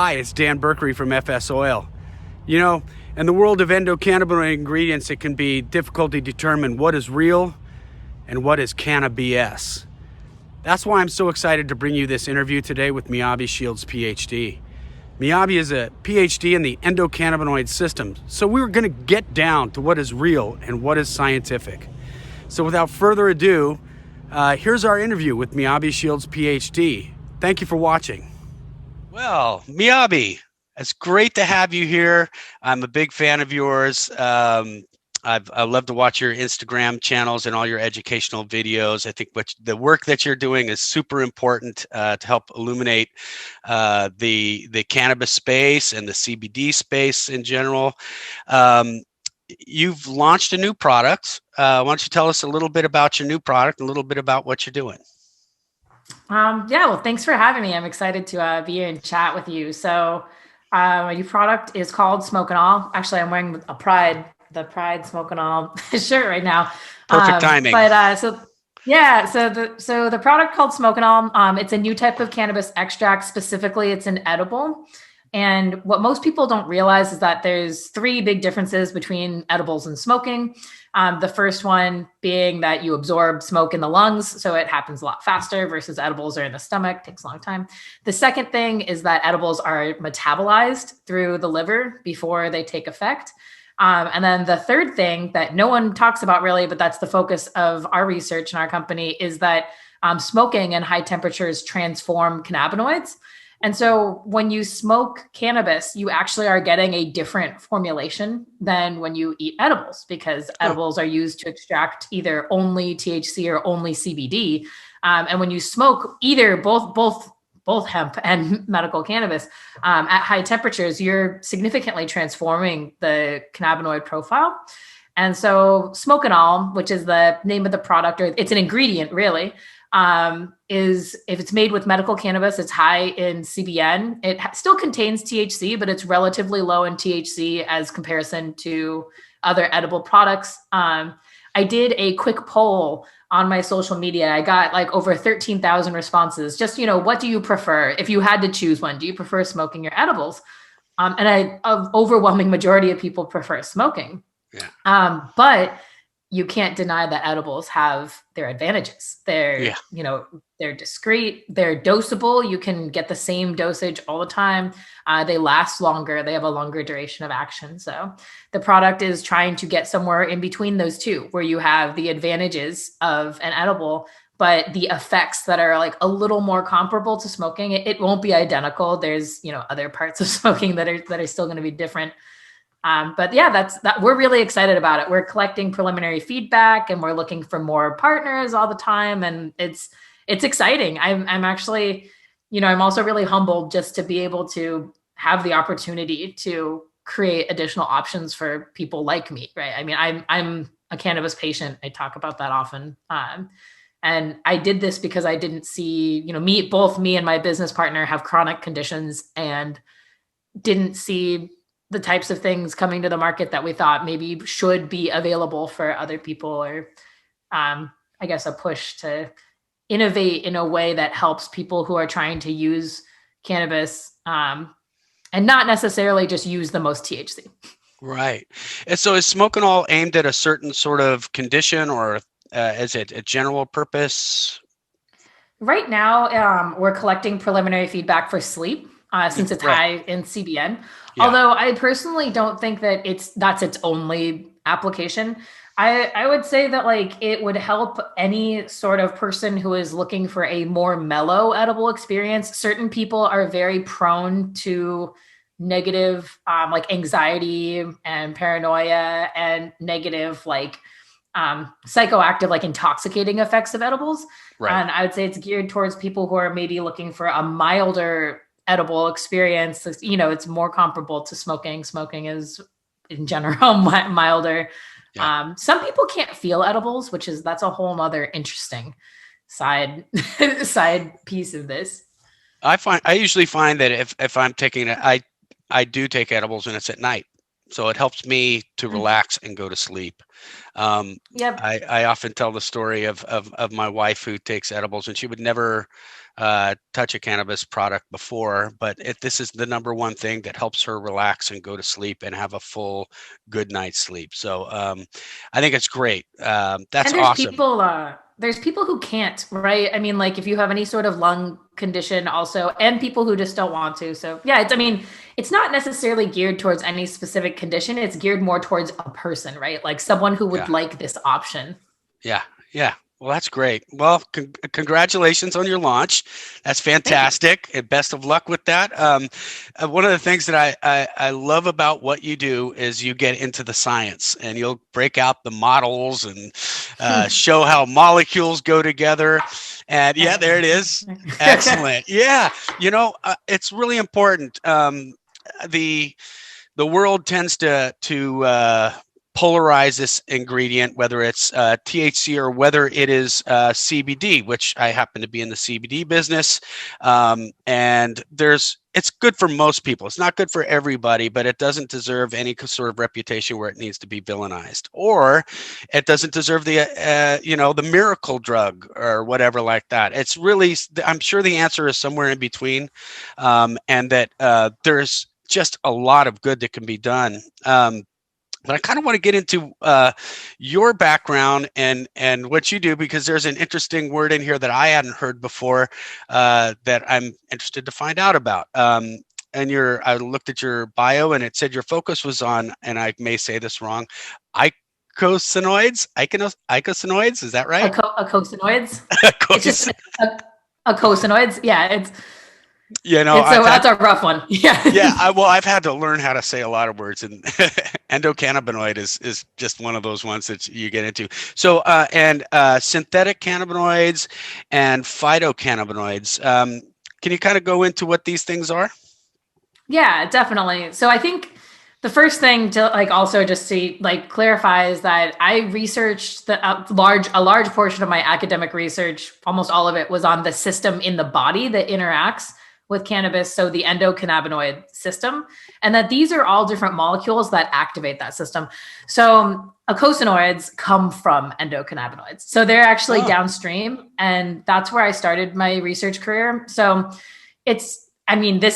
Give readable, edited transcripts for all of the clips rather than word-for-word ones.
Hi, it's Dan Berkery from FS Oil. You know, in the world of endocannabinoid ingredients, it can be difficult to determine what is real and what is cannabis. That's why I'm so excited to bring you this interview today with Miyabe Shields, PhD. Miyabe is a PhD in the endocannabinoid system, so we're going to get down to what is real and what is scientific. So without further ado, here's our interview with Miyabe Shields, PhD. Thank you for watching. Well, Miyabe, it's great to have you here. I'm a big fan of yours. I love to watch your Instagram channels and all your educational videos. I think the work that you're doing is super important to help illuminate the cannabis space and the CBD space in general. You've launched a new product. Why don't you tell us a little bit about your new product and a little bit about what you're doing? Well, thanks for having me. I'm excited to be here and chat with you. So my new product is called Smoke and All. Actually, I'm wearing the Pride Smoke and All shirt right now. Perfect timing. So the product called Smoke and All, it's a new type of cannabis extract. Specifically, it's an edible. And what most people don't realize is that there's three big differences between edibles and smoking. The first one being that you absorb smoke in the lungs, so it happens a lot faster versus edibles are in the stomach, takes a long time. The second thing is that edibles are metabolized through the liver before they take effect. And then the third thing that no one talks about really, but that's the focus of our research in our company, is that smoking and high temperatures transform cannabinoids. And so when you smoke cannabis, you actually are getting a different formulation than when you eat edibles, because edibles are used to extract either only THC or only CBD. And when you smoke both hemp and medical cannabis at high temperatures, you're significantly transforming the cannabinoid profile. And so Smoke and All, which is the name of the product, or it's an ingredient really, is if it's made with medical cannabis, it's high in CBN. It still contains THC, but it's relatively low in THC as comparison to other edible products. I did a quick poll on my social media. I got like over 13,000 responses. Just, what do you prefer? If you had to choose one, do you prefer smoking or edibles? And an overwhelming majority of people prefer smoking. Yeah. But you can't deny that edibles have their advantages. They're discreet, they're dosable. You can get the same dosage all the time. They last longer. They have a longer duration of action. So the product is trying to get somewhere in between those two, where you have the advantages of an edible, but the effects that are like a little more comparable to smoking. It won't be identical. There's, other parts of smoking that are still going to be different. But yeah, that's that. We're really excited about it. We're collecting preliminary feedback and we're looking for more partners all the time. And it's exciting. I'm actually, I'm also really humbled just to be able to have the opportunity to create additional options for people like me. Right. I mean, I'm a cannabis patient. I talk about that often. And I did this because I didn't see, both me and my business partner have chronic conditions and didn't see the types of things coming to the market that we thought maybe should be available for other people, or I guess a push to innovate in a way that helps people who are trying to use cannabis and not necessarily just use the most THC. Right. And so is Smoke and All aimed at a certain sort of condition, or is it a general purpose? Right now, we're collecting preliminary feedback for sleep. Since it's high in CBN. Yeah. Although I personally don't think that that's its only application. I would say that like it would help any sort of person who is looking for a more mellow edible experience. Certain people are very prone to negative like anxiety and paranoia and negative like psychoactive, like intoxicating effects of edibles. Right. And I would say it's geared towards people who are maybe looking for a milder edible experience. It's more comparable to smoking. Smoking is in general milder. Yeah. Some people can't feel edibles, that's a whole nother interesting side piece of this. I usually find that if I'm taking it, I do take edibles and it's at night. So it helps me to relax and go to sleep. Yep. I often tell the story of my wife who takes edibles, and she would never touch a cannabis product before, but this is the number one thing that helps her relax and go to sleep and have a full good night's sleep. So I think it's great. That's And awesome. there's people who can't, right? I mean, like if you have any sort of lung condition also, and people who just don't want to. So yeah, I mean, it's not necessarily geared towards any specific condition. It's geared more towards a person, right? Like someone who would Yeah. like this option. Yeah. Yeah. Well, that's great. Well, congratulations on your launch. That's fantastic, and best of luck with that. One of the things that I love about what you do is you get into the science, and you'll break out the models and show how molecules go together. And yeah, there it is. Excellent. Yeah, it's really important. The world tends to polarize this ingredient, whether it's THC or whether it is CBD, which I happen to be in the CBD business. And it's good for most people. It's not good for everybody, but it doesn't deserve any sort of reputation where it needs to be villainized, or it doesn't deserve the miracle drug or whatever like that. It's really, I'm sure the answer is somewhere in between, and that there's just a lot of good that can be done. But I kind of want to get into your background and what you do, because there's an interesting word in here that I hadn't heard before that I'm interested to find out about. And I looked at your bio, and it said your focus was on, and I may say this wrong, icosanoids. Icosanoids, is that right? Icosanoids. It's just icosanoids. Yeah, it's. That's a rough one. Yeah. Yeah. I've had to learn how to say a lot of words, and endocannabinoid is just one of those ones that you get into. So, synthetic cannabinoids and phytocannabinoids. Can you kind of go into what these things are? Yeah, definitely. So I think the first thing to also just to clarify is that I researched a large portion of my academic research, almost all of it was on the system in the body that interacts with cannabis, so the endocannabinoid system, and that these are all different molecules that activate that system. So icosanoids come from endocannabinoids. So they're actually downstream, and that's where I started my research career. So this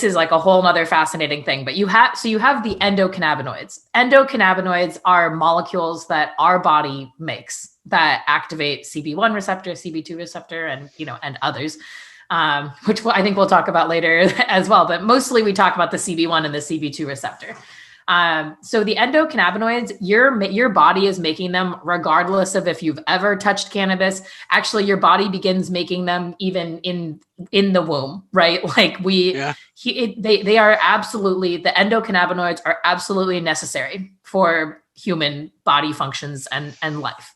is like a whole nother fascinating thing, but you have the endocannabinoids. Endocannabinoids are molecules that our body makes that activate CB1 receptor, CB2 receptor, and others. Which I think we'll talk about later as well. But mostly we talk about the CB1 and the CB2 receptor. So the endocannabinoids, your body is making them regardless of if you've ever touched cannabis. Actually, your body begins making them even in the womb, right? They are absolutely, the endocannabinoids are absolutely necessary for human body functions and life.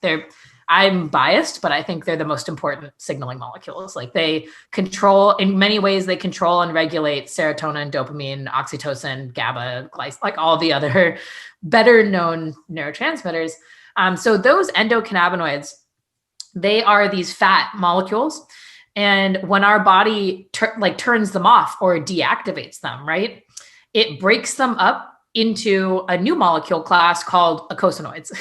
I'm biased, but I think they're the most important signaling molecules. They control, in many ways, they control and regulate serotonin, dopamine, oxytocin, GABA, all the other better known neurotransmitters. So those endocannabinoids, they are these fat molecules. And when our body turns them off or deactivates them, right, it breaks them up into a new molecule class called icosanoids.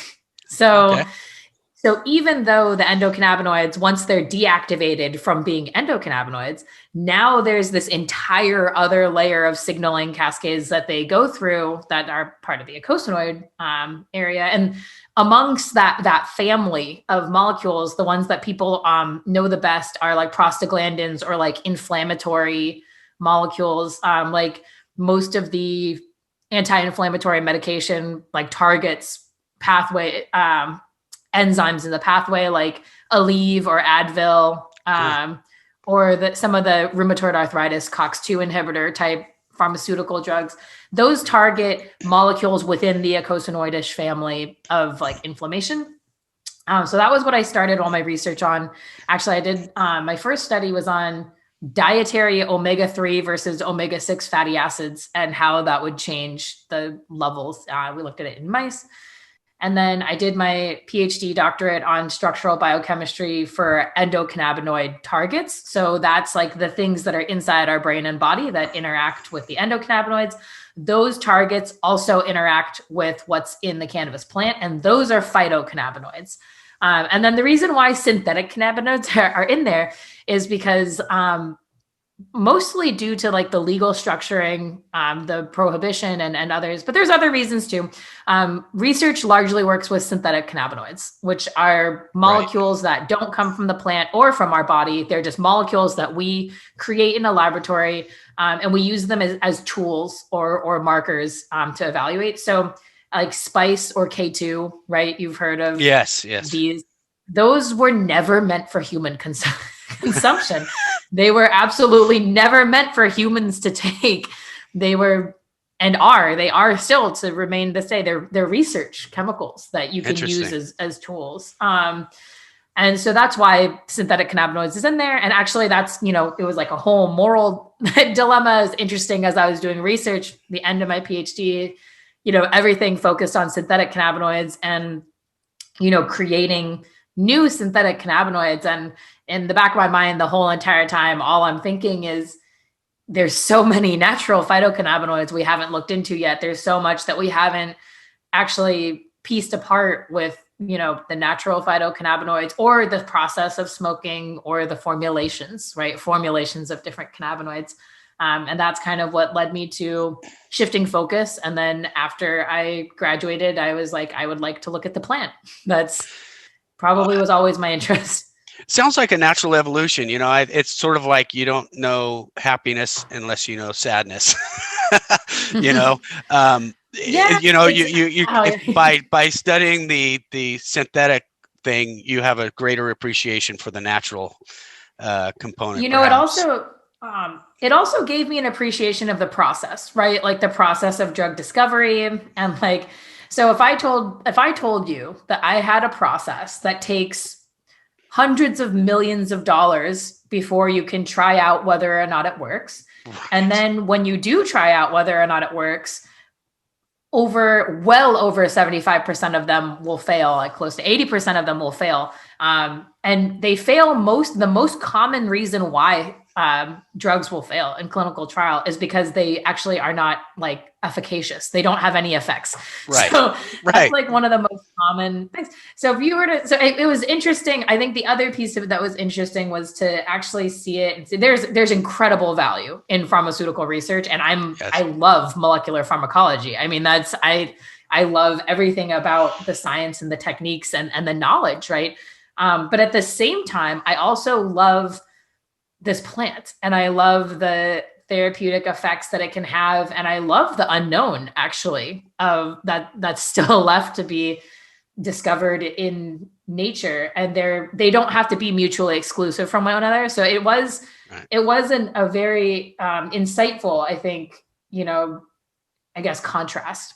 So even though the endocannabinoids, once they're deactivated from being endocannabinoids, now there's this entire other layer of signaling cascades that they go through that are part of the icosanoid area. And amongst that family of molecules, the ones that people know the best are prostaglandins or inflammatory molecules. Most of the anti-inflammatory medication targets pathway enzymes in the pathway, like Aleve or Advil, or some of the rheumatoid arthritis COX-2 inhibitor type pharmaceutical drugs. Those target molecules within the icosanoidish family of inflammation. So that was what I started all my research on. Actually, I did my first study was on dietary omega-3 versus omega-6 fatty acids and how that would change the levels. We looked at it in mice. And then I did my PhD doctorate on structural biochemistry for endocannabinoid targets. So that's like the things that are inside our brain and body that interact with the endocannabinoids. Those targets also interact with what's in the cannabis plant, and those are phytocannabinoids. And then the reason why synthetic cannabinoids are in there is because mostly due to like the legal structuring, the prohibition and others, but there's other reasons too. Research largely works with synthetic cannabinoids, which are molecules that don't come from the plant or from our body. They're just molecules that we create in a laboratory, and we use them as tools or markers to evaluate. So like spice or K2, right? You've heard of these. Those were never meant for human consumption. They were absolutely never meant for humans to take. They were and they are still to remain this day. They're research chemicals that you can use as tools. And so that's why synthetic cannabinoids is in there. And actually that's, it was like a whole moral dilemma. As interesting as I was doing research, the end of my PhD, everything focused on synthetic cannabinoids and, creating new synthetic cannabinoids. And in the back of my mind, the whole entire time, all I'm thinking is there's so many natural phytocannabinoids we haven't looked into yet. There's so much that we haven't actually pieced apart with, the natural phytocannabinoids or the process of smoking or the formulations, right? Formulations of different cannabinoids. And that's kind of what led me to shifting focus. And then after I graduated, I was like, I would like to look at the plant. That's probably was always my interest. Sounds like a natural evolution. It's sort of like you don't know happiness unless you know sadness. By studying the synthetic thing, you have a greater appreciation for the natural component. It also gave me an appreciation of the process, right? Like the process of drug discovery and like. So if I told you that I had a process that takes hundreds of millions of dollars before you can try out whether or not it works. Right. And then when you do try out whether or not it works, well over 75% of them will fail, like close to 80% of them will fail. And they fail the most common reason why drugs will fail in clinical trial is because they actually are not like efficacious. They don't have any effects. Right. So that's like one of the most common things. So if you were to, it was interesting. I think the other piece of it that was interesting was to actually see it and see there's incredible value in pharmaceutical research. And I love molecular pharmacology. I mean, I love everything about the science and the techniques and the knowledge. Right. But at the same time, I also love this plant and I love the therapeutic effects that it can have. And I love the unknown actually of that's still left to be discovered in nature. And they don't have to be mutually exclusive from one another. So it was a very insightful, I think, I guess contrast.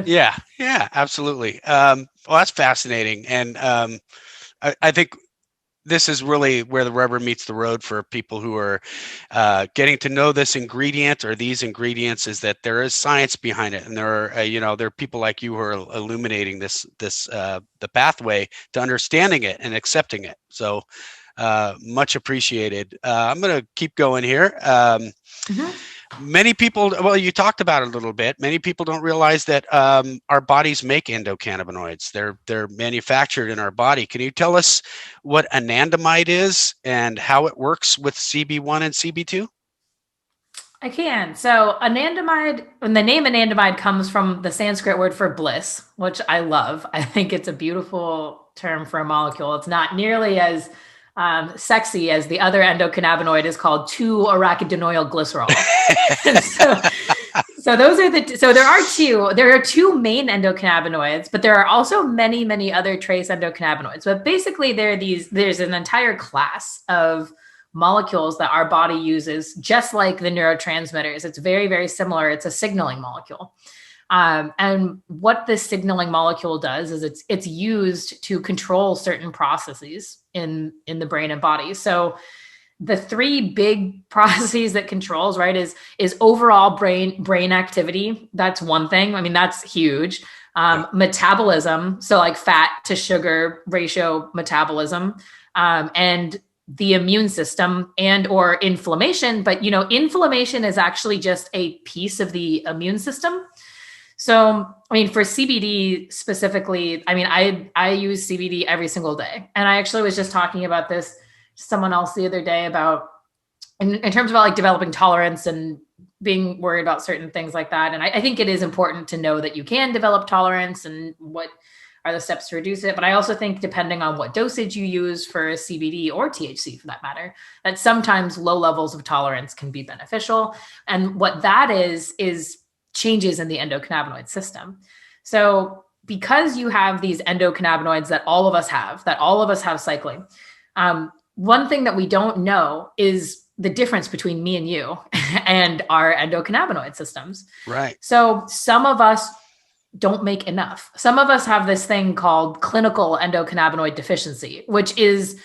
Yeah, absolutely. Well, that's fascinating. And I think this is really where the rubber meets the road for people who are getting to know this ingredient or these ingredients, is that there is science behind it, and there are there are people like you who are illuminating the pathway to understanding it and accepting it. So much appreciated. I'm going to keep going here. Many people, well, you talked about it a little bit. Many people don't realize that our bodies make endocannabinoids. They're manufactured in our body. Can you tell us what anandamide is and how it works with CB1 and CB2? I can. So anandamide, and the name anandamide comes from the Sanskrit word for bliss, which I love. I think it's a beautiful term for a molecule. It's not nearly as sexy as the other endocannabinoid is called 2-arachidinoyl glycerol. so there are two main endocannabinoids, but there are also many, many other trace endocannabinoids. But basically there's an entire class of molecules that our body uses, just like the neurotransmitters. It's very, very similar. It's a signaling molecule. And what this signaling molecule does is it's used to control certain processes in the brain and body. So the three big processes that controls, right, is overall brain activity. That's one thing. I mean, that's huge. Metabolism, so like fat to sugar ratio metabolism, and the immune system and or inflammation. But, inflammation is actually just a piece of the immune system. So, I mean, for CBD specifically, I mean, I use CBD every single day. And I actually was just talking about this to someone else the other day about, in terms of like developing tolerance and being worried about certain things like that. And I think it is important to know that you can develop tolerance and what are the steps to reduce it. But I also think depending on what dosage you use for CBD or THC for that matter, that sometimes low levels of tolerance can be beneficial. And what that is changes in the endocannabinoid system. So because you have these endocannabinoids that all of us have cycling, one thing that we don't know is the difference between me and you and our endocannabinoid systems. Right. So some of us don't make enough. Some of us have this thing called clinical endocannabinoid deficiency, which is,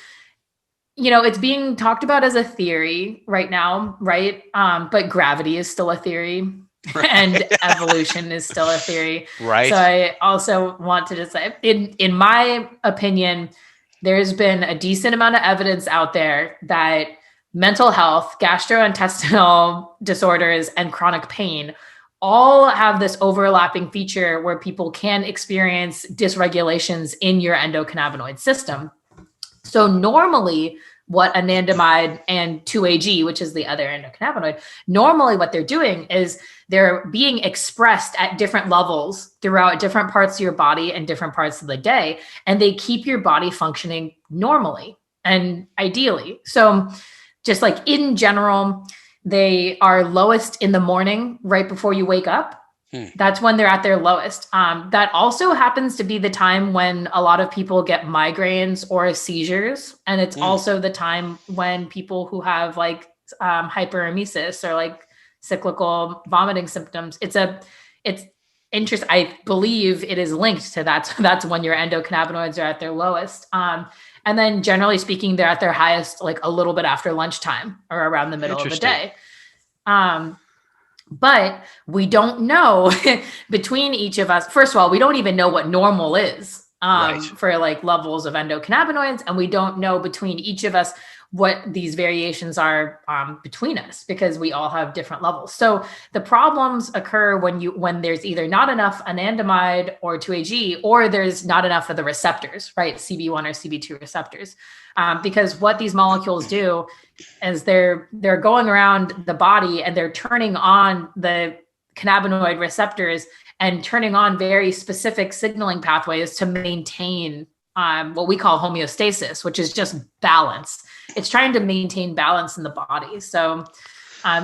it's being talked about as a theory right now, right? But gravity is still a theory. Right. And evolution is still a theory. Right. So I also want to just say, in my opinion, there's been a decent amount of evidence out there that mental health, gastrointestinal disorders, and chronic pain all have this overlapping feature where people can experience dysregulations in your endocannabinoid system. So normally, what anandamide and 2-AG, which is the other endocannabinoid, normally what they're doing is they're being expressed at different levels throughout different parts of your body and different parts of the day, and they keep your body functioning normally and ideally. So just like in general, they are lowest in the morning right before you wake up. That's when they're at their lowest. That also happens to be the time when a lot of people get migraines or seizures. And it's also the time when people who have like hyperemesis or like cyclical vomiting symptoms, it's interesting. I believe it is linked to that. So that's when your endocannabinoids are at their lowest. And then generally speaking, they're at their highest, like a little bit after lunchtime or around the middle of the day. But we don't know between each of us. First of all, we don't even know what normal is for like levels of endocannabinoids. And we don't know between each of us what these variations are between us, because we all have different levels. So the problems occur when there's either not enough anandamide or 2-AG, or there's not enough of the receptors, right? CB1 or CB2 receptors. Because what these molecules do is they're going around the body and they're turning on the cannabinoid receptors and turning on very specific signaling pathways to maintain what we call homeostasis, which is just balance. It's trying to maintain balance in the body. So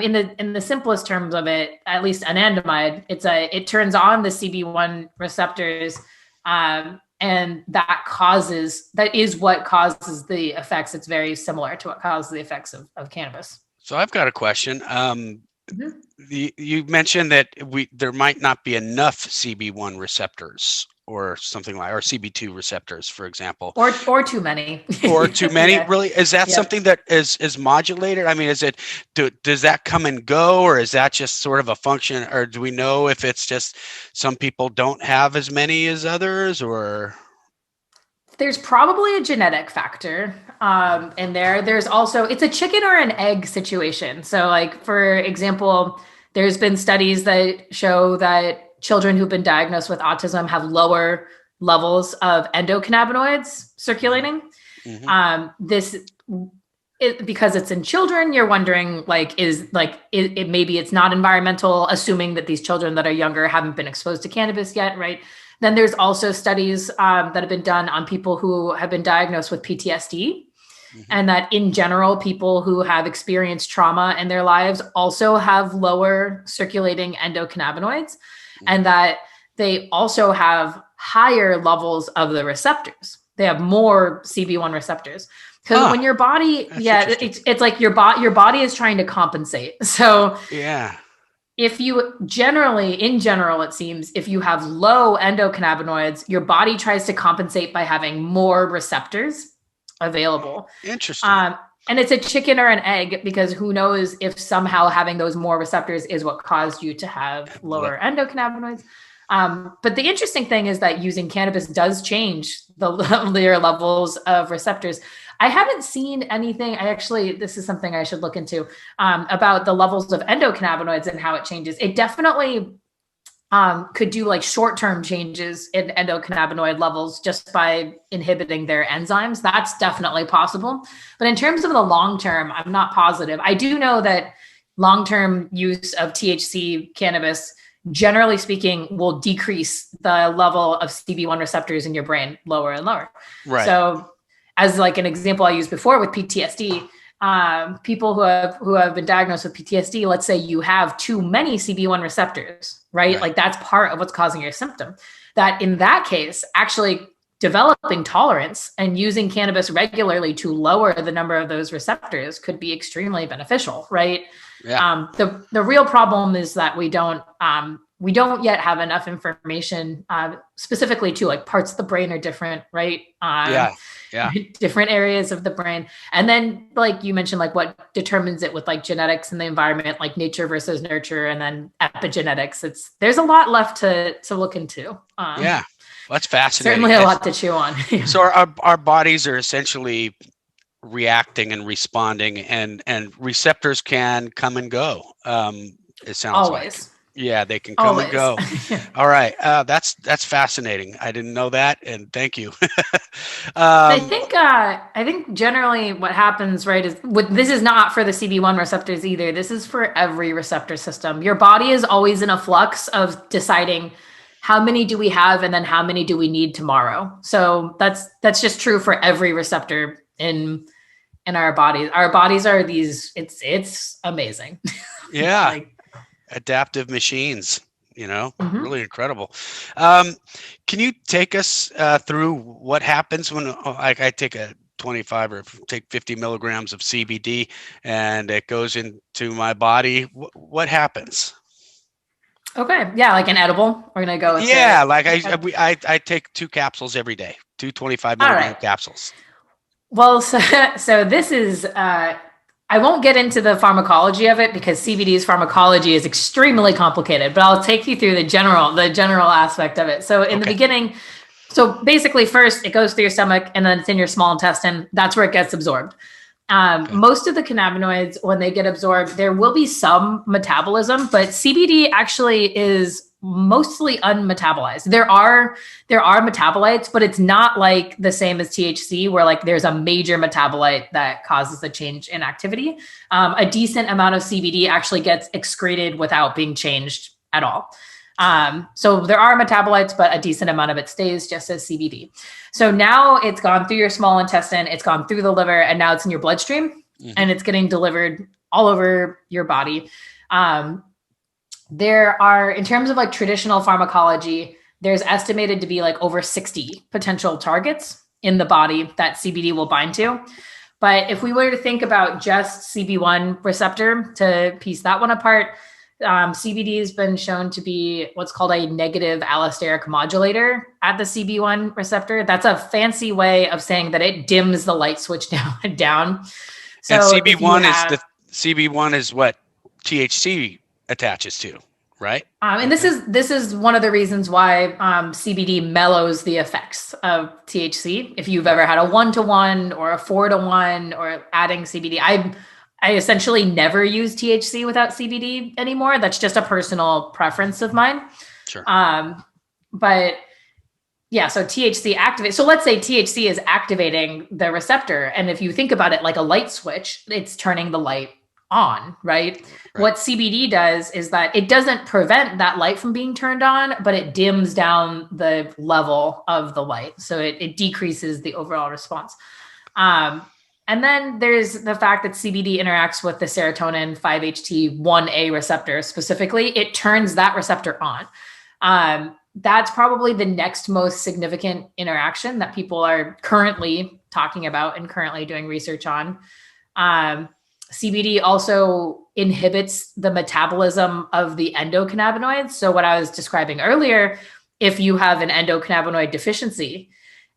in the simplest terms of it, at least anandamide, it turns on the CB1 receptors, and that is what causes the effects. It's very similar to what causes the effects of cannabis. So I've got a question. You mentioned that there might not be enough CB1 receptors or something like, or CB2 receptors, for example, or too many, or too many. Yeah. Really, is that something that is modulated? I mean, does that come and go, or is that just sort of a function, or do we know if it's just some people don't have as many as others, or? There's probably a genetic factor in there. There's also, it's a chicken or an egg situation. So like, for example, there's been studies that show that children who've been diagnosed with autism have lower levels of endocannabinoids circulating. Because it's in children, you're wondering maybe it's not environmental, assuming that these children that are younger haven't been exposed to cannabis yet, right? Then there's also studies that have been done on people who have been diagnosed with PTSD. And that in general, people who have experienced trauma in their lives also have lower circulating endocannabinoids, and that they also have higher levels of the receptors. They have more CB1 receptors. Because when your body, it's like your body is trying to compensate. So if you in general, it seems, if you have low endocannabinoids, your body tries to compensate by having more receptors available. Interesting. And it's a chicken or an egg, because who knows if somehow having those more receptors is what caused you to have lower endocannabinoids. But the interesting thing is that using cannabis does change the layer levels of receptors. I haven't seen anything. This is something I should look into, about the levels of endocannabinoids and how it changes. It definitely could do like short-term changes in endocannabinoid levels just by inhibiting their enzymes. That's definitely possible. But in terms of the long-term, I'm not positive. I do know that long-term use of THC cannabis, generally speaking, will decrease the level of CB1 receptors in your brain lower and lower. Right. So as like an example I used before with PTSD, people who have been diagnosed with PTSD, let's say you have too many CB1 receptors, right? Like that's part of what's causing your symptom. That in that case, actually developing tolerance and using cannabis regularly to lower the number of those receptors could be extremely beneficial, right? Yeah. The real problem is that we don't yet have enough information, specifically to like parts of the brain are different, right? Different areas of the brain. And then like you mentioned, like what determines it with like genetics and the environment, like nature versus nurture, and then epigenetics. There's a lot left to look into. Yeah. That's fascinating. Certainly a lot to chew on. So our bodies are essentially reacting and responding, and receptors can come and go. It sounds Always. like. Yeah, they can come and go. All right. That's fascinating. I didn't know that. And thank you. I think generally what happens, right, is this is not for the CB1 receptors either. This is for every receptor system. Your body is always in a flux of deciding how many do we have and then how many do we need tomorrow. So that's just true for every receptor in our bodies. Our bodies are it's amazing. Yeah. Adaptive machines, really incredible. Can you take us through what happens when I take a 25 or take 50 milligrams of CBD and it goes into my body? What happens? Okay. Yeah. Like an edible. We're going to go with I take 2 capsules every day, 2 25 milligram capsules. Well, so this is, I won't get into the pharmacology of it because CBD's pharmacology is extremely complicated, but I'll take you through the general aspect of it. So in the beginning, so basically first it goes through your stomach and then it's in your small intestine. That's where it gets absorbed. Most of the cannabinoids, when they get absorbed, there will be some metabolism, but CBD actually is mostly unmetabolized. There are metabolites, but it's not like the same as THC, where like there's a major metabolite that causes a change in activity. A decent amount of CBD actually gets excreted without being changed at all. So there are metabolites, but a decent amount of it stays just as CBD. So now it's gone through your small intestine, it's gone through the liver, and now it's in your bloodstream, and it's getting delivered all over your body. There are, in terms of like traditional pharmacology, there's estimated to be like over 60 potential targets in the body that CBD will bind to. But if we were to think about just CB1 receptor, to piece that one apart, CBD has been shown to be what's called a negative allosteric modulator at the CB1 receptor. That's a fancy way of saying that it dims the light switch down. So and CB1 is what THC attaches to, right? And this is one of the reasons why CBD mellows the effects of THC. If you've ever had a 1-to-1 or a 4-to-1 or adding CBD, I essentially never use THC without CBD anymore. That's just a personal preference of mine. Sure. But yeah, so THC activates. So let's say THC is activating the receptor. And if you think about it like a light switch, it's turning the light on, right? What CBD does is that it doesn't prevent that light from being turned on, but it dims down the level of the light. So it decreases the overall response. And then there's the fact that CBD interacts with the serotonin 5-HT1A receptor specifically. It turns that receptor on. That's probably the next most significant interaction that people are currently talking about and currently doing research on. CBD also inhibits the metabolism of the endocannabinoids. So what I was describing earlier, if you have an endocannabinoid deficiency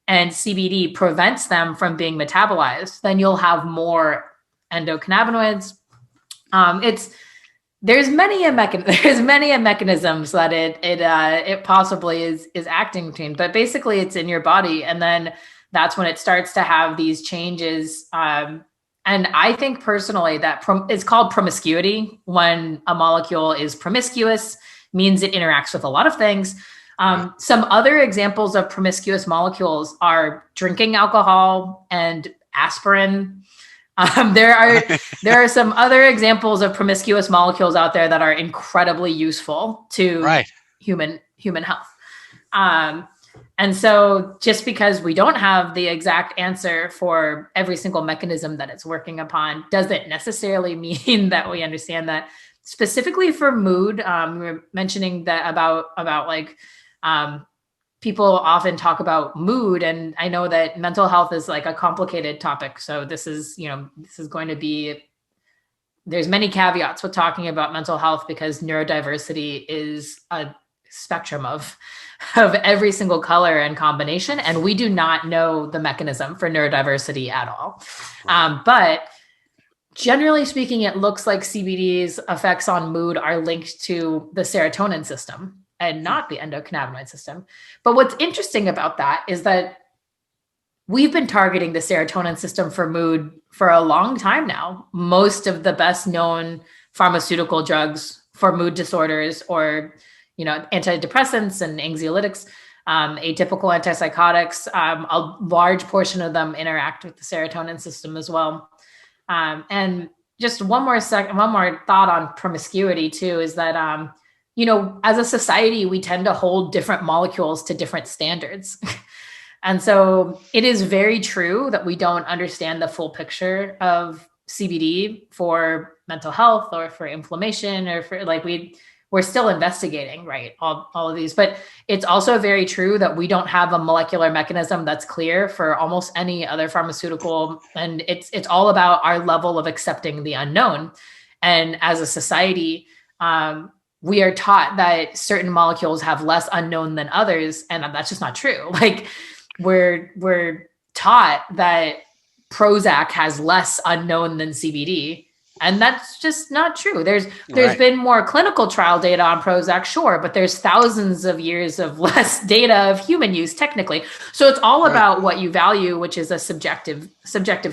and CBD prevents them from being metabolized, then you'll have more endocannabinoids. There's many mechanisms that it possibly is acting between, but basically it's in your body, and then that's when it starts to have these changes. And I think personally that it's called promiscuity. When a molecule is promiscuous, means it interacts with a lot of things. Some other examples of promiscuous molecules are drinking alcohol and aspirin. There are some other examples of promiscuous molecules out there that are incredibly useful to human health. And so just because we don't have the exact answer for every single mechanism that it's working upon doesn't necessarily mean that we understand that. Specifically for mood, we were mentioning that about like people often talk about mood, and I know that mental health is like a complicated topic. So this is going to be, there's many caveats with talking about mental health because neurodiversity is a spectrum of every single color and combination. And we do not know the mechanism for neurodiversity at all. But generally speaking, it looks like CBD's effects on mood are linked to the serotonin system and not the endocannabinoid system. But what's interesting about that is that we've been targeting the serotonin system for mood for a long time now. Most of the best known pharmaceutical drugs for mood disorders, or antidepressants and anxiolytics, atypical antipsychotics, a large portion of them interact with the serotonin system as well. And just one more thought on promiscuity too, is that, as a society, we tend to hold different molecules to different standards. And so it is very true that we don't understand the full picture of CBD for mental health or for inflammation, or for we're still investigating, right? All of these, but it's also very true that we don't have a molecular mechanism that's clear for almost any other pharmaceutical. And it's all about our level of accepting the unknown. And as a society, we are taught that certain molecules have less unknown than others. And that's just not true. Like we're taught that Prozac has less unknown than CBD. And that's just not true. There's been more clinical trial data on Prozac, sure, but there's thousands of years of less data of human use technically. So it's all about what you value, which is a subjective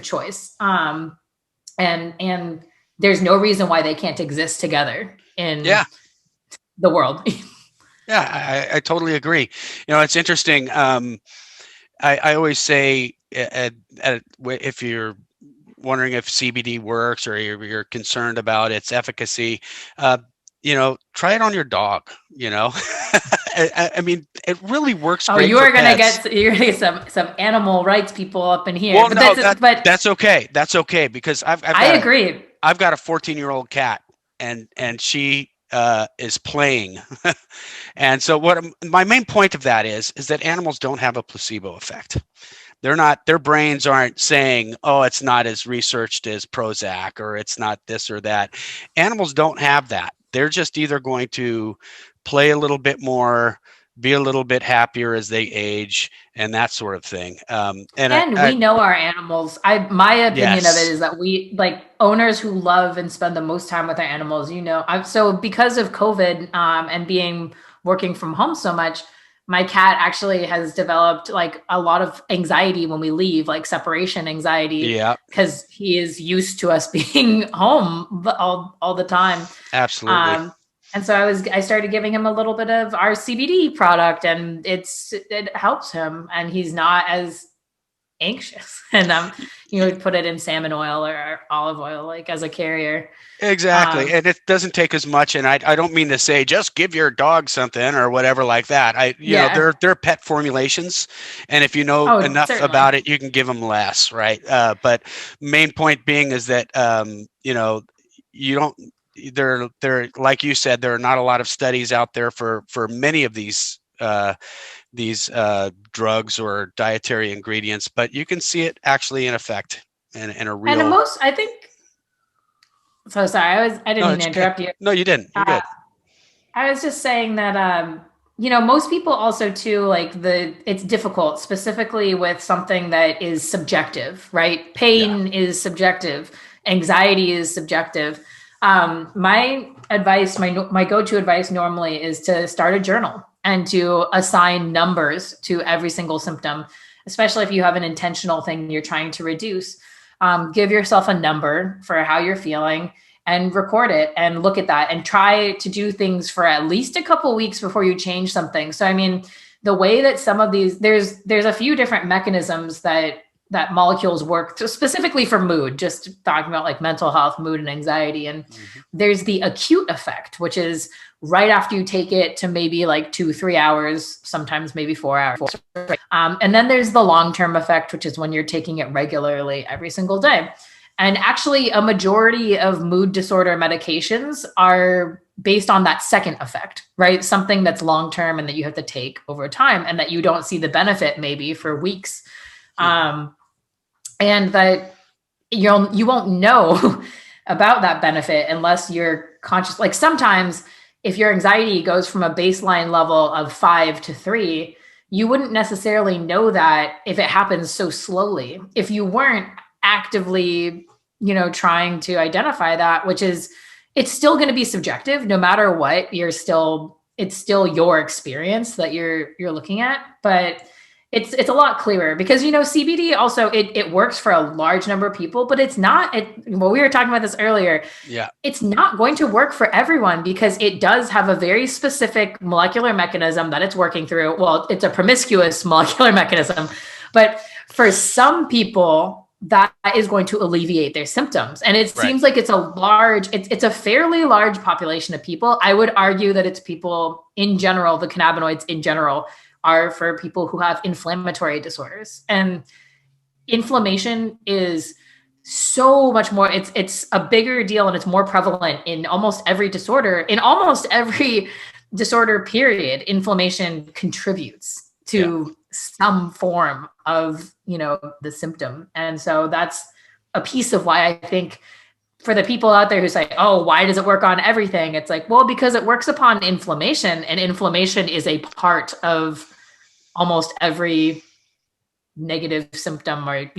choice. And there's no reason why they can't exist together in the world. I totally agree. It's interesting. I always say if you're wondering if CBD works or you're concerned about its efficacy, try it on your dog. I mean, it really works. Oh, great you're gonna get some animal rights people up in here. Well, but that's okay. That's okay, because I agree. I've got a 14-year-old cat, and she is playing. And so my main point of that is that animals don't have a placebo effect. Their brains aren't saying, oh, it's not as researched as Prozac, or it's not this or that. Animals don't have that. They're just either going to play a little bit more, be a little bit happier as they age, and that sort of thing. We know our animals. My opinion of it is that we, like owners who love and spend the most time with their animals, so because of COVID and working from home so much, my cat actually has developed like a lot of anxiety when we leave, like separation anxiety, because he is used to us being home all the time. Absolutely. And so I started giving him a little bit of our CBD product, and it helps him, and he's not as anxious. And put it in salmon oil or olive oil, like as a carrier. Exactly. And it doesn't take as much. And I don't mean to say just give your dog something or whatever like that. They're pet formulations. And if you know enough about it, you can give them less. Right. But main point being is that, you don't, there, like you said, there are not a lot of studies out there for many of these drugs or dietary ingredients, but you can see it actually in effect in a real. And I think. So sorry, I didn't mean to interrupt you. No, you didn't. You're good. I was just saying that most people also too, like it's difficult, specifically with something that is subjective, right? Pain is subjective. anxiety is subjective. My advice, my go-to advice normally is to start a journal and to assign numbers to every single symptom, especially if you have an intentional thing you're trying to reduce. Give yourself a number for how you're feeling and record it and look at that and try to do things for at least a couple weeks before you change something. So, I mean, the way that some of these, there's a few different mechanisms that molecules work specifically for mood, just talking about like mental health, mood, and anxiety. And there's the acute effect, which is right after you take it to maybe like 2-3 hours, sometimes maybe 4 hours. And then there's the long-term effect, which is when you're taking it regularly every single day. And actually a majority of mood disorder medications are based on that second effect, right? Something that's long-term and that you have to take over time and that you don't see the benefit maybe for weeks. And that you won't know about that benefit unless you're conscious. Like sometimes if your anxiety goes from a baseline level of 5 to 3, you wouldn't necessarily know that if it happens so slowly, if you weren't actively, trying to identify that, which is, it's still going to be subjective no matter what. It's still your experience that you're looking at, but it's a lot clearer because, CBD also, it works for a large number of people, but it's not, well, we were talking about this earlier. Yeah. It's not going to work for everyone because it does have a very specific molecular mechanism that it's working through. Well, it's a promiscuous molecular mechanism, but for some people that is going to alleviate their symptoms. And it seems like it's a fairly large population of people. I would argue that it's people in general, the cannabinoids in general are for people who have inflammatory disorders. And inflammation is so much more, it's a bigger deal and it's more prevalent in almost every disorder. In almost every disorder period, inflammation contributes to some form of, the symptom. And so that's a piece of why I think for the people out there who say, oh, why does it work on everything? It's like, well, because it works upon inflammation, and inflammation is a part of almost every negative symptom or,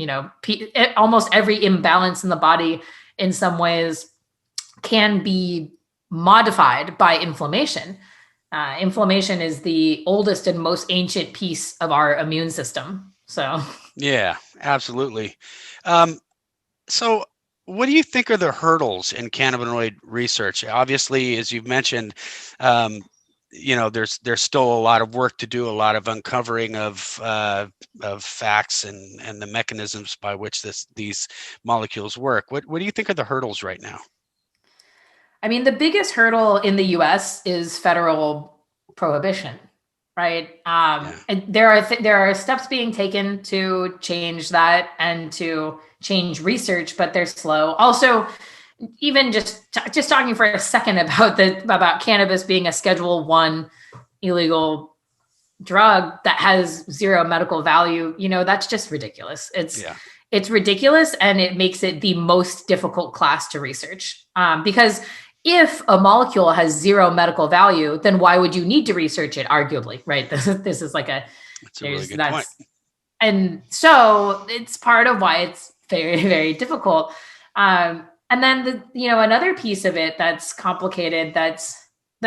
almost every imbalance in the body in some ways can be modified by inflammation. Inflammation is the oldest and most ancient piece of our immune system. So, yeah, absolutely. So what do you think are the hurdles in cannabinoid research? Obviously, as you've mentioned, there's still a lot of work to do, a lot of uncovering of facts and the mechanisms by which these molecules work. What do you think are the hurdles right now? I mean, the biggest hurdle in the US is federal prohibition, right? And there are steps being taken to change that and to change research, but they're slow. Also, even just talking for a second about cannabis being a Schedule I illegal drug that has zero medical value, that's just ridiculous. It's ridiculous, and it makes it the most difficult class to research. Because if a molecule has zero medical value, then why would you need to research it? Arguably, right? This is like that's a really good point. And so it's part of why it's very, very difficult. And then another piece of it that's complicated.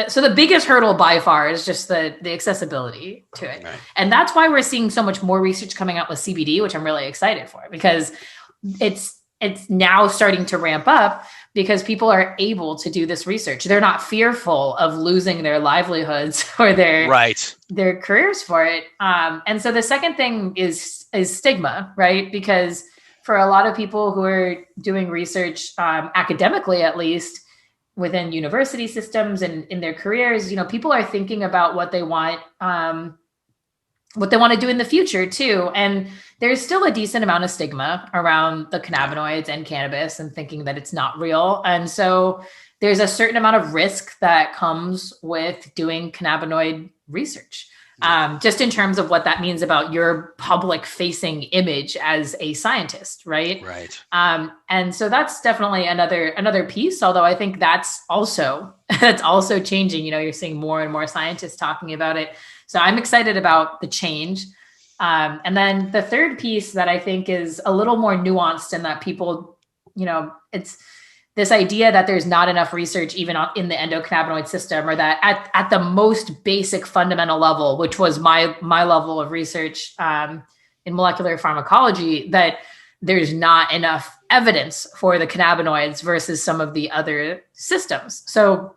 So the biggest hurdle by far is just the accessibility to it. Right. And that's why we're seeing so much more research coming out with CBD, which I'm really excited for, because it's now starting to ramp up because people are able to do this research. They're not fearful of losing their livelihoods or their careers for it. And so the second thing is stigma, right? Because for a lot of people who are doing research academically, at least within university systems and in their careers, people are thinking about what they want to do in the future too. And there's still a decent amount of stigma around the cannabinoids and cannabis and thinking that it's not real. And so there's a certain amount of risk that comes with doing cannabinoid research. Just in terms of what that means about your public facing image as a scientist, right? Right. And so that's definitely another piece, although I think that's also changing. You're seeing more and more scientists talking about it. So I'm excited about the change. And then the third piece that I think is a little more nuanced and that people it's this idea that there's not enough research even in the endocannabinoid system, or that at the most basic fundamental level, which was my level of research in molecular pharmacology, that there's not enough evidence for the cannabinoids versus some of the other systems. So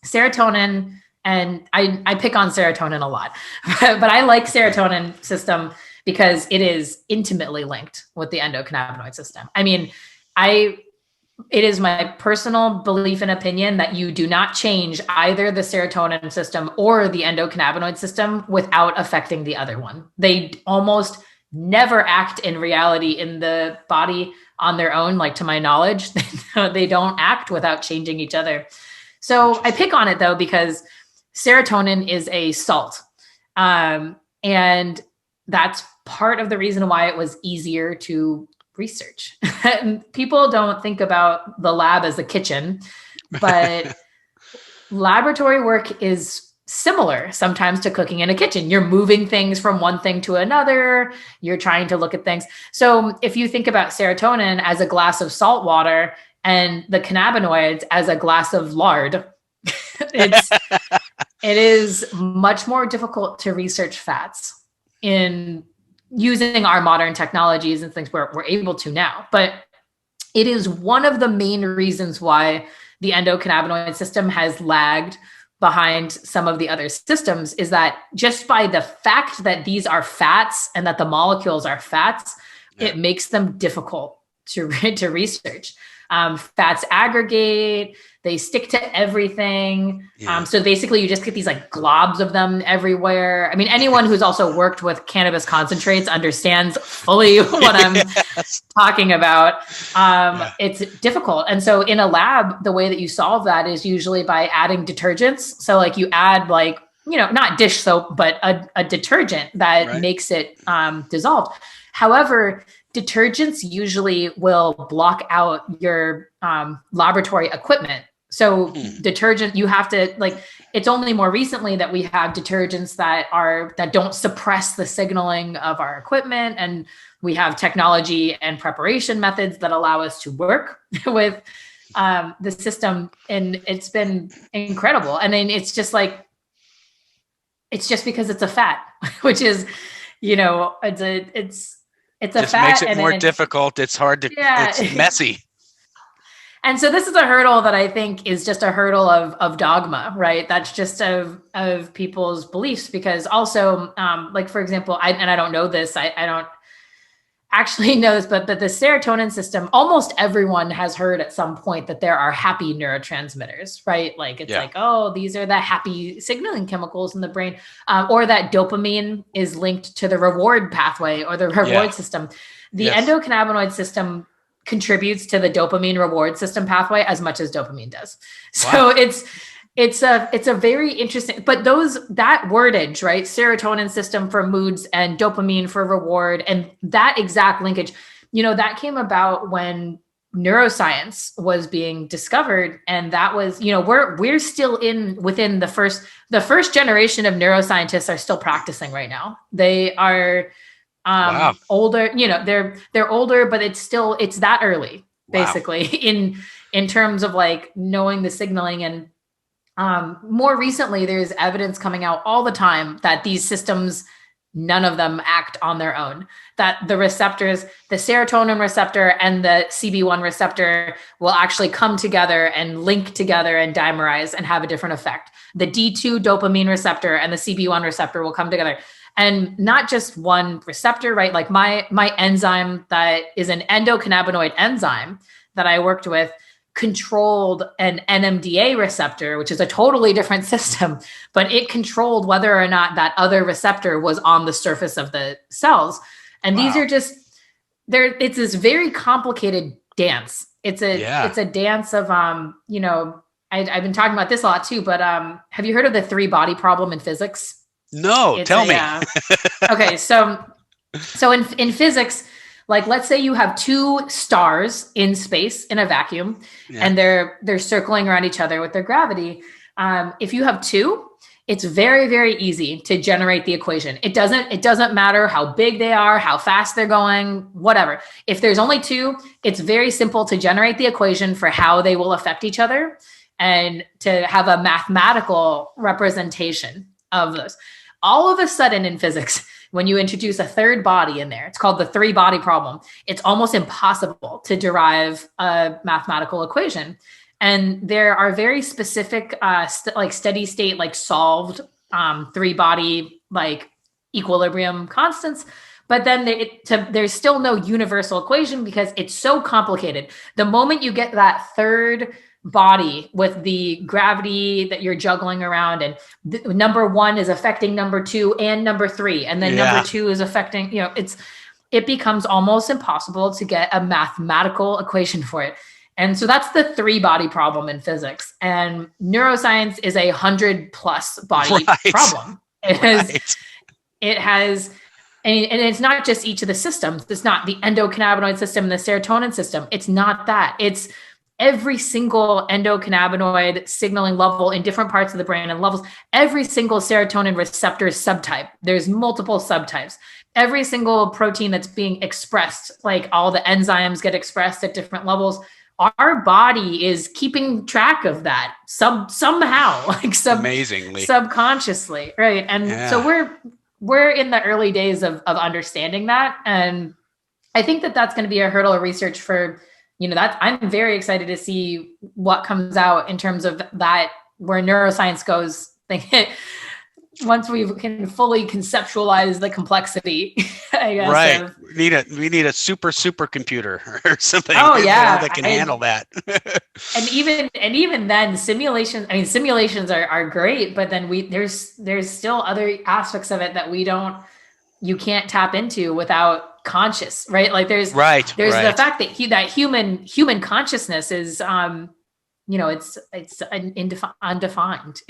serotonin, and I pick on serotonin a lot, but I like serotonin system because it is intimately linked with the endocannabinoid system. I mean, it is my personal belief and opinion that you do not change either the serotonin system or the endocannabinoid system without affecting the other one. They almost never act in reality in the body on their own. Like, to my knowledge, they don't act without changing each other. So I pick on it though, because serotonin is a salt. And that's part of the reason why it was easier to research. People don't think about the lab as the kitchen, but laboratory work is similar sometimes to cooking in a kitchen. You're moving things from one thing to another. You're trying to look at things. So if you think about serotonin as a glass of salt water and the cannabinoids as a glass of lard, it is much more difficult to research fats in using our modern technologies and things we're able to now. But it is one of the main reasons why the endocannabinoid system has lagged behind some of the other systems, is that just by the fact that these are fats and that the molecules are fats, it makes them difficult to research. Fats aggregate, they stick to everything. So basically you just get these like globs of them everywhere. I mean, anyone who's also worked with cannabis concentrates understands fully what I'm talking about. It's difficult. And so in a lab, the way that you solve that is usually by adding detergents. So like you add like, not dish soap, but a detergent that makes it dissolved. However, detergents usually will block out your laboratory equipment. So detergent, you have to it's only more recently that we have detergents that don't suppress the signaling of our equipment. And we have technology and preparation methods that allow us to work with the system. And it's been incredible. And then it's just because it's a fat, which is, it's a just fat. Makes it more difficult. It's hard to, it's messy. And so this is a hurdle that I think is just a hurdle of dogma, right? That's just of people's beliefs, because also, for example, I don't know this, I don't actually know this, but the serotonin system, almost everyone has heard at some point that there are happy neurotransmitters, right? Like it's oh, these are the happy signaling chemicals in the brain, or that dopamine is linked to the reward pathway or the reward system. The endocannabinoid system contributes to the dopamine reward system pathway as much as dopamine does. So it's a very interesting, but that wordage, right? Serotonin system for moods and dopamine for reward. And that exact linkage, that came about when neuroscience was being discovered. And that was, we're still within the first generation of neuroscientists are still practicing right now. They are older, they're older, but it's that early, basically, in terms of knowing the signaling. And more recently, there's evidence coming out all the time that these systems, none of them act on their own, that the receptors, the serotonin receptor and the CB1 receptor will actually come together and link together and dimerize and have a different effect. The D2 dopamine receptor and the CB1 receptor will come together. And not just one receptor, right? Like my enzyme that is an endocannabinoid enzyme that I worked with controlled an NMDA receptor, which is a totally different system, but it controlled whether or not that other receptor was on the surface of the cells. And these are it's this very complicated dance. It's a dance of, I've been talking about this a lot too, but have you heard of the 3-body problem in physics? No, tell me. Okay, so in physics, let's say you have 2 stars in space in a vacuum, and they're circling around each other with their gravity. If you have 2, it's very, very easy to generate the equation. It doesn't matter how big they are, how fast they're going, whatever. If there's only two, it's very simple to generate the equation for how they will affect each other and to have a mathematical representation of those. All of a sudden in physics, when you introduce a third body in there, it's called the three-body problem. It's almost impossible to derive a mathematical equation. And there are very specific, like steady state, like solved three-body like equilibrium constants. But then there's still no universal equation because it's so complicated. The moment you get that third body with the gravity that you're juggling around, and number one is affecting number two and number three, and then number two is affecting, it becomes almost impossible to get a mathematical equation for it. And so that's the three-body problem in physics. And neuroscience is 100+ body problem. It has, and it's not just each of the systems. It's not the endocannabinoid system and the serotonin system. It's not that. It's every single endocannabinoid signaling level in different parts of the brain and levels. Every single serotonin receptor subtype. There's multiple subtypes. Every single protein that's being expressed, like all the enzymes get expressed at different levels. Our body is keeping track of that somehow, like amazingly, subconsciously, right? And so we're in the early days of understanding that, and I think that's going to be a hurdle of research for, that I'm very excited to see what comes out in terms of that, where neuroscience goes. Once we can fully conceptualize the complexity, I guess. Right. We need a supercomputer or something. Oh yeah, that can handle that. and even then, simulations. I mean, simulations are great, but then there's still other aspects of it that you can't tap into without conscious, right? Like there's the fact that human consciousness is it's undefined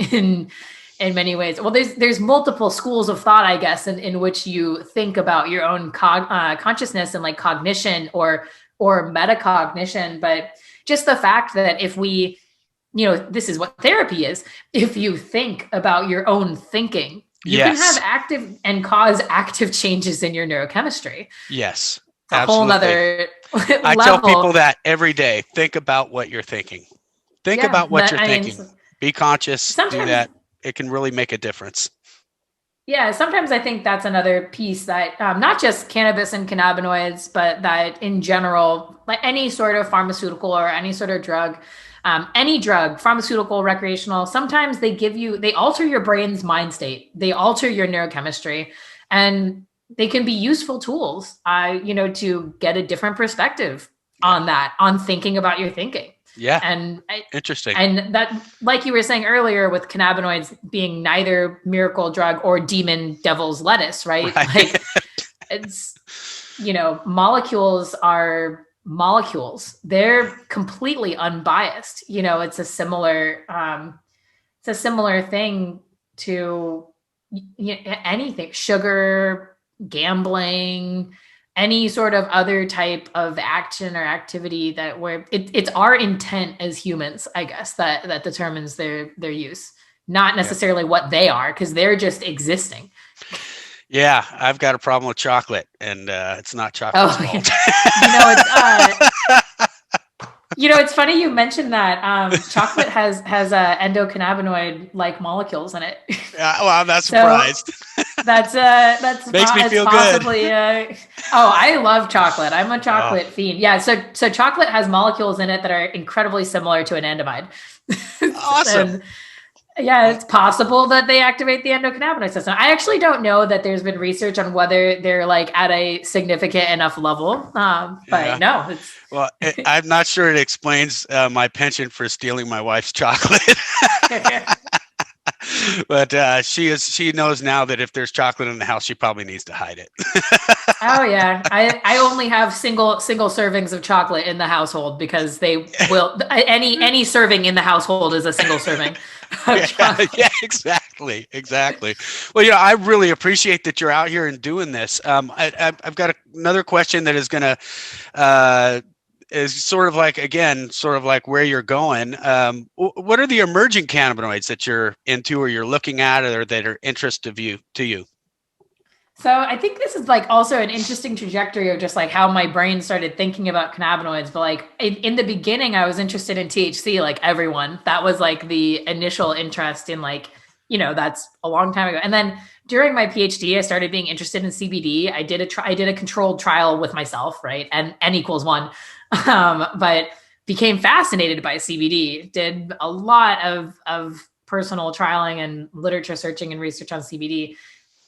in many ways. Well, there's multiple schools of thought, I guess, in which you think about your own consciousness and like cognition or metacognition. But just the fact that if we, this is what therapy is. If you think about your own thinking, you can have active and cause active changes in your neurochemistry. Yes, a whole nother level. I tell people that every day. Think about what you're thinking. Think about what you're thinking. Be conscious. Do that. It can really make a difference. Yeah, sometimes I think that's another piece that not just cannabis and cannabinoids, but that in general, like any sort of pharmaceutical or any sort of drug, any drug, pharmaceutical, recreational, sometimes they alter your brain's mind state. They alter your neurochemistry, and they can be useful tools, to get a different perspective on that, on thinking about your thinking. Yeah. And interesting. And that, like you were saying earlier, with cannabinoids being neither miracle drug or demon devil's lettuce, right? Like it's, molecules are molecules. They're completely unbiased. It's a similar thing to anything, sugar, gambling, any sort of other type of action or activity that it's our intent as humans, I guess, that determines their use, not necessarily what they are, because they're just existing. Yeah, I've got a problem with chocolate, and it's not chocolate's fault. It's funny you mentioned that. Chocolate has endocannabinoid-like molecules in it. Well, I'm not surprised. That's makes me feel possibly, good. I love chocolate. I'm a chocolate fiend. Yeah. So chocolate has molecules in it that are incredibly similar to anandamide. Awesome. Yeah, it's possible that they activate the endocannabinoid system. I actually don't know that there's been research on whether they're like at a significant enough level. But no. I'm not sure it explains my penchant for stealing my wife's chocolate. But she knows now that if there's chocolate in the house, she probably needs to hide it. Oh yeah, I only have single servings of chocolate in the household because they will any serving in the household is a single serving. Yeah, exactly. Well, I really appreciate that you're out here and doing this. I've got another question that is going to is sort of like, again, sort of like where you're going. What are the emerging cannabinoids that you're into or you're looking at or that are interest to you? So I think this is like also an interesting trajectory of just like how my brain started thinking about cannabinoids. But like in the beginning, I was interested in THC, like everyone. That was like the initial interest in like, you know, that's a long time ago. And then during my PhD, I started being interested in CBD. I did a controlled trial with myself, right? And N equals 1. But became fascinated by CBD, did a lot of personal trialing and literature searching and research on CBD.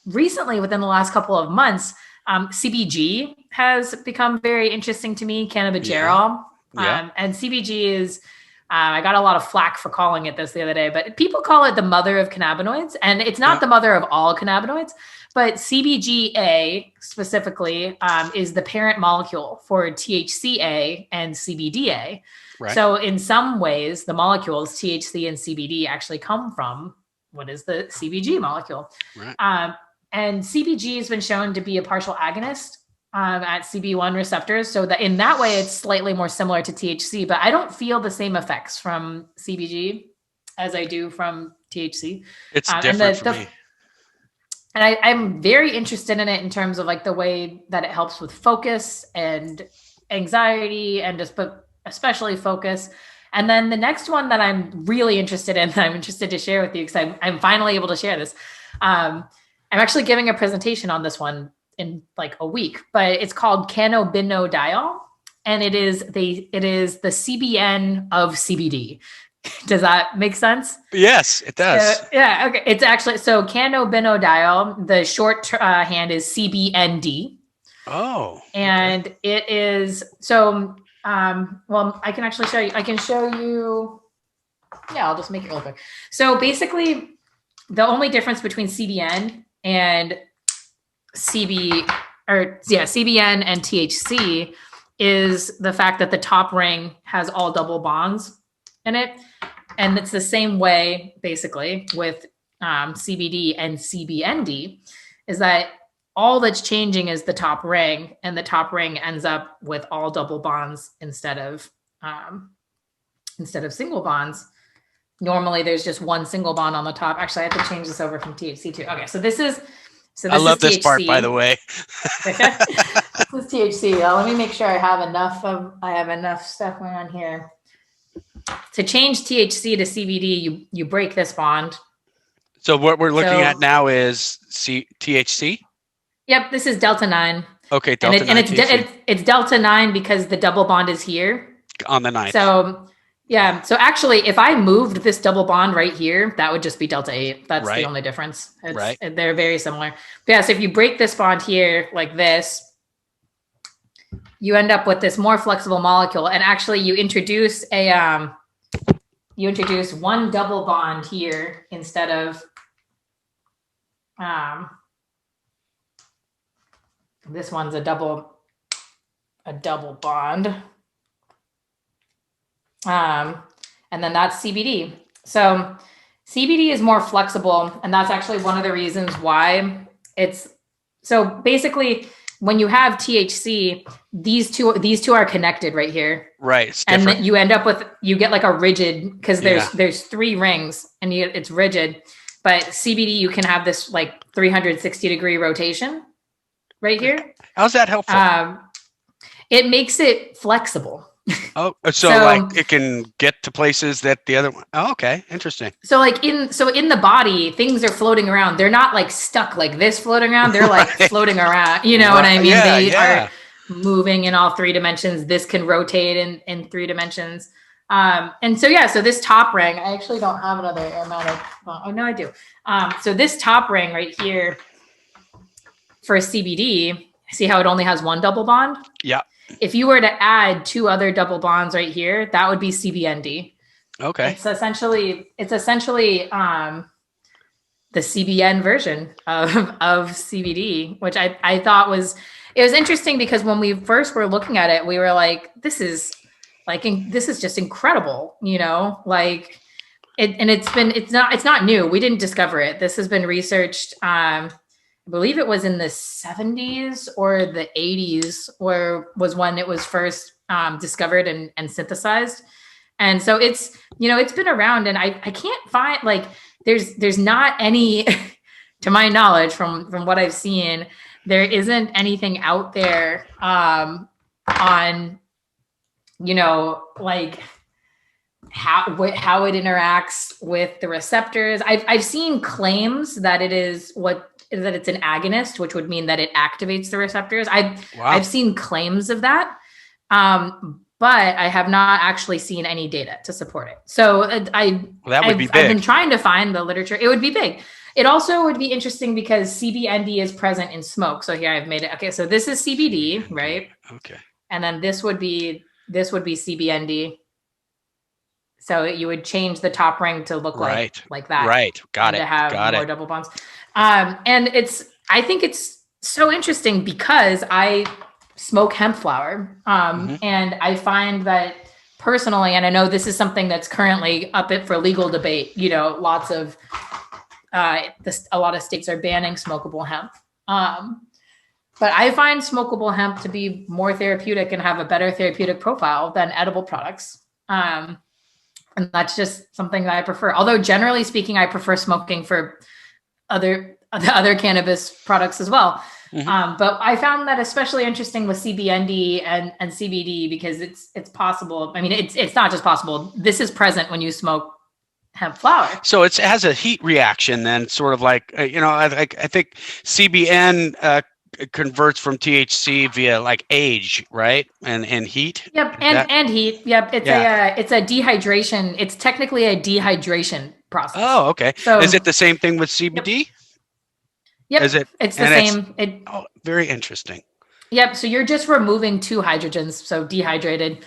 Recently, within the last couple of months, CBG has become very interesting to me, cannabigerol. Yeah. And CBG is, I got a lot of flack for calling it this the other day, but people call it the mother of cannabinoids. And it's not the mother of all cannabinoids, but CBGA specifically is the parent molecule for THCA and CBDA. Right. So in some ways, the molecules THC and CBD actually come from what is the CBG molecule. Right. And CBG has been shown to be a partial agonist at CB1 receptors. So that in that way, it's slightly more similar to THC, but I don't feel the same effects from CBG as I do from THC. It's different for me. And I'm very interested in it in terms of like the way that it helps with focus and anxiety and just, but especially focus. And then the next one that I'm really interested in, that I'm interested to share with you, because I'm finally able to share this. I'm actually giving a presentation on this one in like a week, but it's called Cannabinoid, and it is the Cbn of Cbd. Does that make sense? Yes, it does. Yeah. Okay. It's actually, so Cannabinoid, the short hand is Cbnd. Oh. And it is, so, well, I can actually show you, yeah, I'll just make it real quick. So basically the only difference between Cbn and Cbn and THC is the fact that the top ring has all double bonds in it. And it's the same way basically with CBD and Cbnd, is that all that's changing is the top ring, and the top ring ends up with all double bonds instead of single bonds. Normally there's just one single bond on the top. Actually, I have to change this over from THC too. Okay, so this is I love this part, by the way. This is THC. Let me make sure I have enough stuff going on here. To change THC to CBD, you break this bond. So what we're looking at now is THC? Yep, this is delta 9. Okay, delta 9. And it's delta 9 because the double bond is here. On the 9th. So yeah. So actually, if I moved this double bond right here, that would just be delta 8. That's the only difference. They're very similar. But yeah, so if you break this bond here like this, you end up with this more flexible molecule. And actually you introduce one double bond here instead of this one's a double bond. And then that's CBD. So CBD is more flexible, and that's actually one of the reasons why it's, so basically when you have THC, these two are connected right here. Right. It's and different. then you end up with, you get like a rigid, because there's 3 rings and it's rigid, but CBD, you can have this like 360 degree rotation right here. How's that helpful? It makes it flexible. Oh, so like it can get to places that the other one. Oh, okay. Interesting. So like in the body, things are floating around. They're not like stuck like this floating around. They're like floating around. You know what I mean? Yeah, they are moving in all 3 dimensions. This can rotate in 3 dimensions. And so this top ring, I actually don't have another aromatic. Oh no, I do. So this top ring right here for CBD, see how it only has 1 double bond? Yeah. If you were to add 2 other double bonds right here, that would be Cbnd. Okay. It's essentially the Cbn version of CBD, which I thought was interesting, because when we first were looking at it, we were like, this is just incredible, you know, like it's not new. We didn't discover it. This has been researched. I believe it was in the 70s or the 80s, was when it was first discovered and synthesized. And so it's, it's been around, and I can't find, like, there's not any, to my knowledge, from what I've seen, there isn't anything out there on, like how it interacts with the receptors. I've seen claims that it's an agonist, which would mean that it activates the receptors. I've seen claims of that. But I have not actually seen any data to support it. So that would be big. I've been trying to find the literature. It would be big. It also would be interesting because CBND is present in smoke. So here I've made it. Okay, so this is CBD, right? Okay. And then this would be CBND. So you would change the top ring to look like that. Right. Got it. To have more double bonds. And I think it's so interesting because I smoke hemp flower. And I find that personally, and I know this is something that's currently up for legal debate, a lot of states are banning smokable hemp. But I find smokable hemp to be more therapeutic and have a better therapeutic profile than edible products. And that's just something that I prefer. Although generally speaking, I prefer smoking for other cannabis products as well. But I found that especially interesting with CBND and CBD because it's possible. I mean, it's not just possible. This is present when you smoke hemp flower. So it has a heat reaction, then, sort of like I think CBN converts from THC via like age, right? And heat. Yep, and heat. Yep, it's a dehydration. It's technically a dehydration process. Oh, okay. So is it the same thing with CBD? Yep. Is it? It's the same. Very interesting. Yep. So you're just removing two hydrogens. So dehydrated.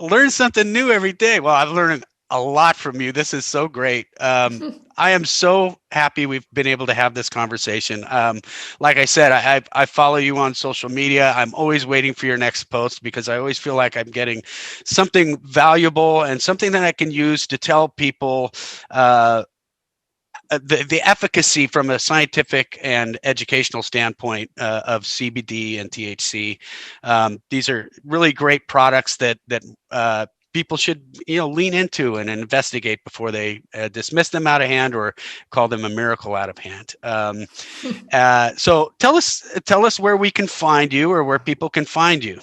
Learn something new every day. Well, I've learned a lot from you. This is so great. I am so happy we've been able to have this conversation. Like I said, I follow you on social media. I'm always waiting for your next post because I always feel like I'm getting something valuable and something that I can use to tell people the efficacy from a scientific and educational standpoint of CBD and THC. These are really great products that people should lean into and investigate before they dismiss them out of hand or call them a miracle out of hand. So tell us where we can find you or where people can find you.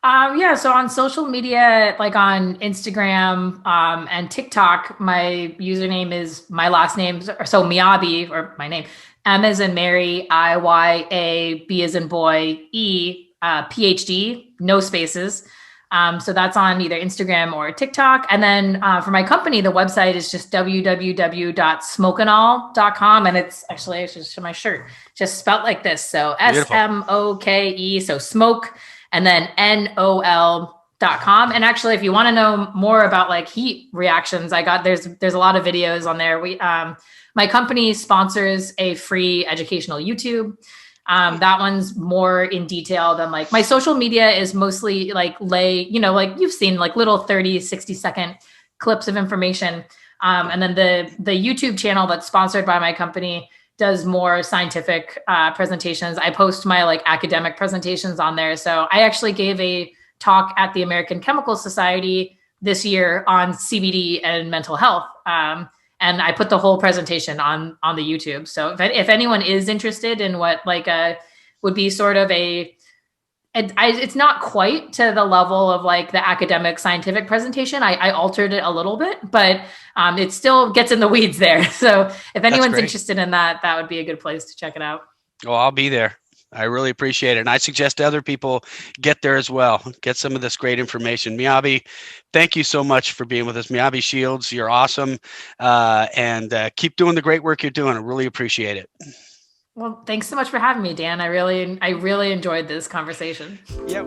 So on social media, like on Instagram and TikTok, my username is my last name. So Miyabe, or my name, M as in Mary, IYA, B as in boy, E, PhD, no spaces. So that's on either Instagram or TikTok. And then for my company, the website is just www.smokeandall.com. And it's just my shirt, just spelled like this. So SMOKE, so smoke. And then NOL.com. And actually, if you want to know more about like heat reactions, there's a lot of videos on there. My company sponsors a free educational YouTube. That one's more in detail than like my social media is mostly like like you've seen like little 30, 60-second clips of information. And then the YouTube channel that's sponsored by my company does more scientific presentations. I post my like academic presentations on there. So I actually gave a talk at the American Chemical Society this year on CBD and mental health. And I put the whole presentation on the YouTube. So if anyone is interested in what would be sort of it's not quite to the level of like the academic scientific presentation. I altered it a little bit, but it still gets in the weeds there. So if anyone's interested in that, that would be a good place to check it out. Well, I'll be there. I really appreciate it. And I suggest other people get there as well. Get some of this great information. Miyabe, thank you so much for being with us. Miyabe Shields, you're awesome. And keep doing the great work you're doing. I really appreciate it. Well, thanks so much for having me, Dan. I really enjoyed this conversation. Yeah.